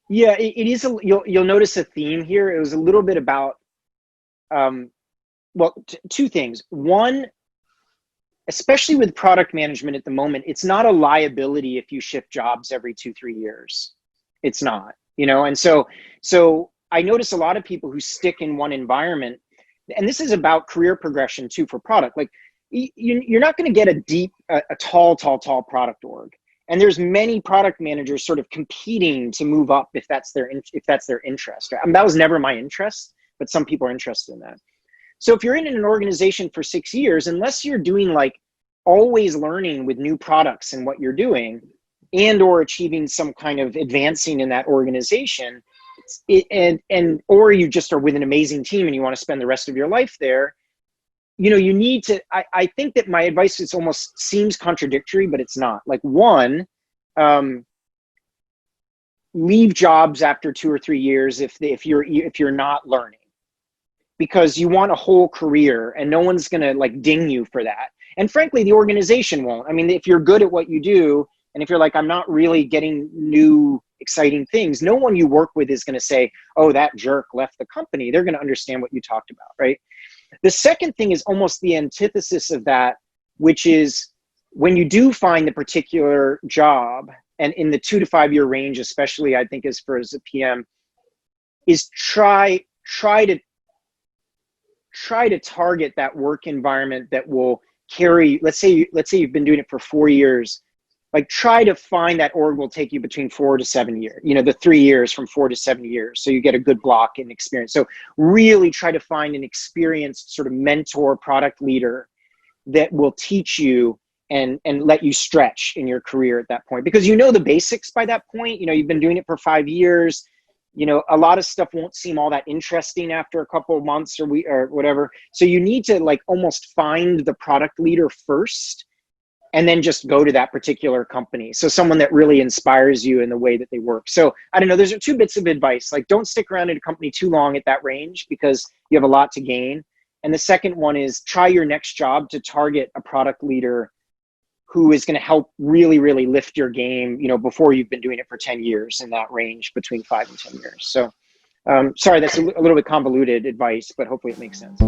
Yeah, it is. You'll notice a theme here. It was a little bit about well, two things. One, especially with product management at the moment, it's not a liability if you shift jobs every 2-3 years. It's not, and so I notice a lot of people who stick in one environment, and this is about career progression too for product. Like you're not going to get a tall product org, and there's many product managers sort of competing to move up if that's their interest. I mean, that was never my interest, but some people are interested in that. So if you're in an organization for 6 years, unless you're doing like always learning with new products and what you're doing, and or achieving some kind of advancing in that organization, or you just are with an amazing team and you want to spend the rest of your life there, you need to, I think that my advice is almost seems contradictory, but it's not. Like one, leave jobs after 2 or 3 years if you're not learning, because you want a whole career and no one's going to like ding you for that. And frankly, the organization won't. I mean, if you're good at what you do, and if you're like, I'm not really getting new exciting things, no one you work with is going to say, oh, that jerk left the company. They're going to understand what you talked about, right? The second thing is almost the antithesis of that, which is when you do find the particular job, and in the 2 to 5 year range, especially I think as a PM, is try to target that work environment that will carry, let's say you've been doing it for 4 years, like try to find that org will take you between 4 to 7 years, the 3 years from 4 to 7 years. So you get a good block in experience. So really try to find an experienced sort of mentor product leader that will teach you and let you stretch in your career at that point, because the basics by that point. You've been doing it for 5 years. A lot of stuff won't seem all that interesting after a couple of months or whatever. So you need to like almost find the product leader first and then just go to that particular company. So someone that really inspires you in the way that they work. So I don't know, those are 2 bits of advice. Like don't stick around at a company too long at that range because you have a lot to gain. And the second one is try your next job to target a product leader who is going to help really, really lift your game, before you've been doing it for 10 years in that range between 5 and 10 years. So sorry, that's a little bit convoluted advice, but hopefully it makes sense.